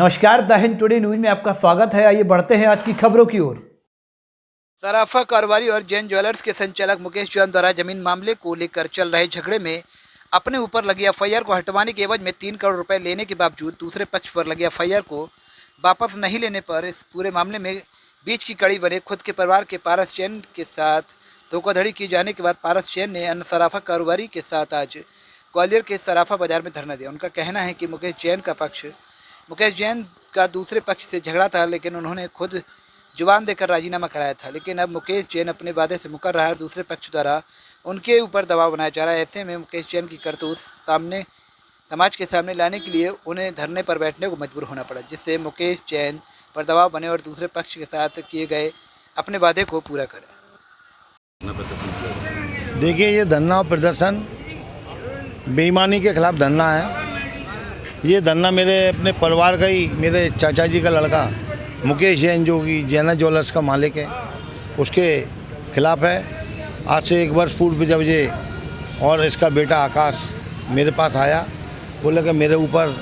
नमस्कार, the Hind today news में आपका स्वागत है। आइए बढ़ते हैं आज की खबरों की ओर। सराफा कारोबारी और जैन ज्वेलर्स के संचालक मुकेश जैन द्वारा जमीन मामले को लेकर चल रहे झगड़े में अपने ऊपर लगी एफआईआर को हटवाने के एवज में 3 करोड़ रुपए लेने के बावजूद दूसरे पक्ष पर लगी एफआईआर को वापस नहीं लेने पर इस पूरे मामले में बीच की कड़ी बने खुद के परिवार के पारस जैन के साथ धोखाधड़ी की जाने के बाद पारस जैन ने अन्य सराफा कारोबारी के साथ आज ग्वालियर के सराफा बाजार में धरना दिया। उनका कहना है कि मुकेश जैन का दूसरे पक्ष से झगड़ा था, लेकिन उन्होंने खुद जुबान देकर राजीनामा कराया था। लेकिन अब मुकेश जैन अपने वादे से मुकर रहा है और दूसरे पक्ष द्वारा उनके ऊपर दबाव बनाया जा रहा है। ऐसे में मुकेश जैन की करतूत समाज के सामने लाने के लिए उन्हें धरने पर बैठने को मजबूर होना पड़ा, जिससे मुकेश जैन पर दबाव बने और दूसरे पक्ष के साथ किए गए अपने वादे को पूरा करें। देखिए, ये धरना और प्रदर्शन बेईमानी के खिलाफ धरना है। ये धरना मेरे अपने परिवार का ही, मेरे चाचा जी का लड़का मुकेश जैन जो कि जैना ज्वेलर्स का मालिक है, उसके खिलाफ है। आज से 1 वर्ष पूर्व जब ये और इसका बेटा आकाश मेरे पास आया, बोला कि मेरे ऊपर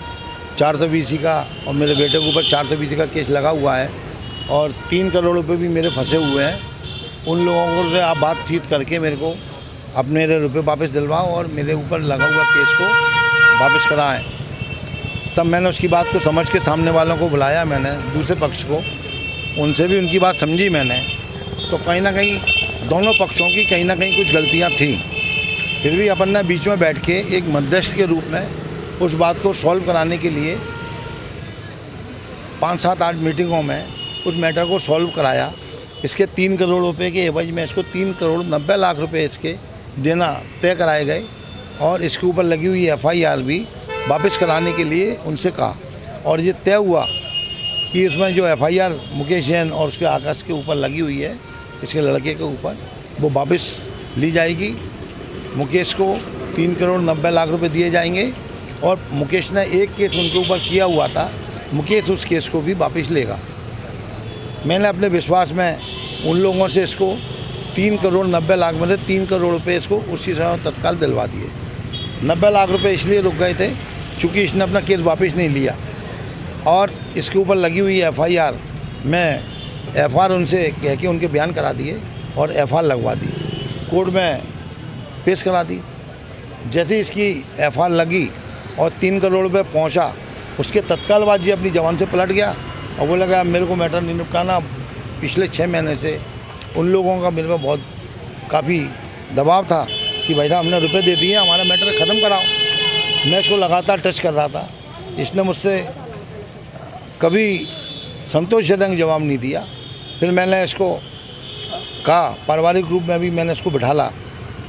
420 का और मेरे बेटे के ऊपर 420 का केस लगा हुआ है और 3 करोड़ रुपए भी मेरे फंसे हुए हैं। उन लोगों से आप बातचीत करके मेरे को अपने मेरे रुपये वापस दिलवाओ और मेरे ऊपर लगा हुआ केस को वापस कराएं। तब मैंने उसकी बात को समझ के सामने वालों को बुलाया, मैंने दूसरे पक्ष को, उनसे भी उनकी बात समझी मैंने। तो कहीं ना कहीं दोनों पक्षों की कहीं ना कहीं कुछ गलतियां थी। फिर भी अपन ने बीच में बैठ के एक मध्यस्थ के रूप में उस बात को सॉल्व कराने के लिए 5, 7, 8 मीटिंगों में उस मैटर को सॉल्व कराया। इसके 3 करोड़ रुपये के एवज में इसको 3 करोड़ 90 लाख रुपये इसके देना तय कराए गए और इसके ऊपर लगी हुई एफआईआर भी वापस कराने के लिए उनसे कहा। और ये तय हुआ कि उसमें जो एफआईआर मुकेश जैन और उसके आकाश के ऊपर लगी हुई है, इसके लड़के के ऊपर, वो वापस ली जाएगी। मुकेश को 3 करोड़ 90 लाख रुपए दिए जाएंगे और मुकेश ने एक केस उनके ऊपर किया हुआ था, मुकेश उस केस को भी वापस लेगा। मैंने अपने विश्वास में उन लोगों से इसको 3 करोड़ 90 लाख में से 3 करोड़ रुपये इसको उसी समय तत्काल दिलवा दिए। 90 लाख रुपए इसलिए रुक गए थे चूँकि इसने अपना केस वापस नहीं लिया और इसके ऊपर लगी हुई एफआईआर में एफआर उनसे कह के उनके बयान करा दिए और एफआर लगवा दी, कोर्ट में पेश करा दी। जैसे इसकी एफआर लगी और 3 करोड़ रुपये पहुंचा, उसके तत्काल बाद जी अपनी जवान से पलट गया और बोला कि मेरे को मैटर नहीं निपटाना। पिछले 6 महीने से उन लोगों का मेरे को बहुत काफ़ी दबाव था कि भाई साहब हमने रुपए दे दिए, हमारा मैटर ख़त्म कराओ। मैं इसको लगातार टच कर रहा था। इसने मुझसे कभी संतोषजनक जवाब नहीं दिया। फिर मैंने इसको कहा, पारिवारिक रूप में भी मैंने इसको बिठाला,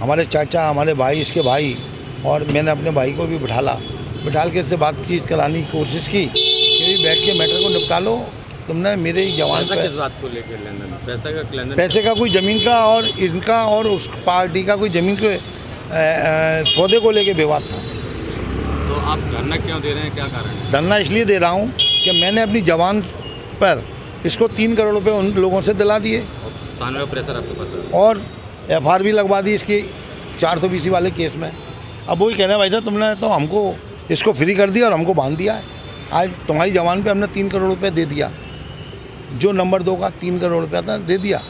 हमारे चाचा, हमारे भाई, इसके भाई, और मैंने अपने भाई को भी बिठाल के इससे बातचीत कराने की कोशिश की कि बैठ के मैटर को निपटा लो। तुमने मेरे जवान पे किस बात को लेकर लेना, पैसे का कोई ज़मीन का और इनका और उस पार्टी का कोई ज़मीन के सौदे को लेके विवाद था। तो आप धरना क्यों दे रहे हैं, क्या कारण है? धरना इसलिए दे रहा हूँ कि मैंने अपनी जवान पर इसको 3 करोड़ रुपए उन लोगों से दिला दिए प्रेशर आपके पास है और एफआर भी लगवा दी इसकी 420 वाले केस में। अब वही कह रहे हैं भाई साहब तुमने तो हमको इसको फ्री कर दिया और हमको बांध दिया है। आज तुम्हारी जवान पे हमने 3 करोड़ रुपए दे दिया, जो नंबर 2 का 3 करोड़ रुपया था दे दिया,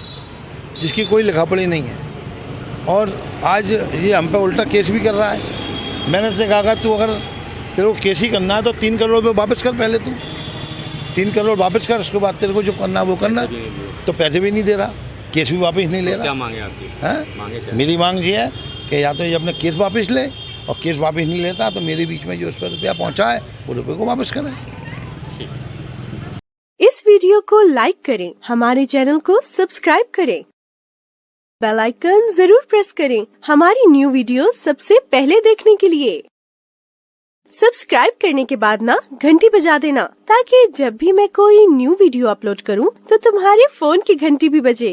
जिसकी कोई लिखा पढ़ी नहीं है। और आज ये हम पे उल्टा केस भी कर रहा है। मैंने उससे कहा तू अगर तेरे को केस ही करना है तो 3 करोड़ रुपये वापस कर, पहले तू 3 करोड़ वापस कर, उसके बाद तेरे को जो करना है वो करना। तो पैसे भी नहीं दे रहा, केस भी वापस नहीं ले रहा। क्या मांगे आपकी? हैं? मेरी मांग ये है कि या तो ये अपने केस वापस ले, और केस वापस नहीं लेता तो मेरे बीच में जो उस पर रुपया पहुँचा है वो रुपये को वापस करें। इस वीडियो को लाइक करें, हमारे चैनल को सब्सक्राइब करें, बेल आइकन जरूर प्रेस करें हमारी न्यू वीडियो सबसे पहले देखने के लिए। सब्सक्राइब करने के बाद ना घंटी बजा देना, ताकि जब भी मैं कोई न्यू वीडियो अपलोड करूं तो तुम्हारे फोन की घंटी भी बजे।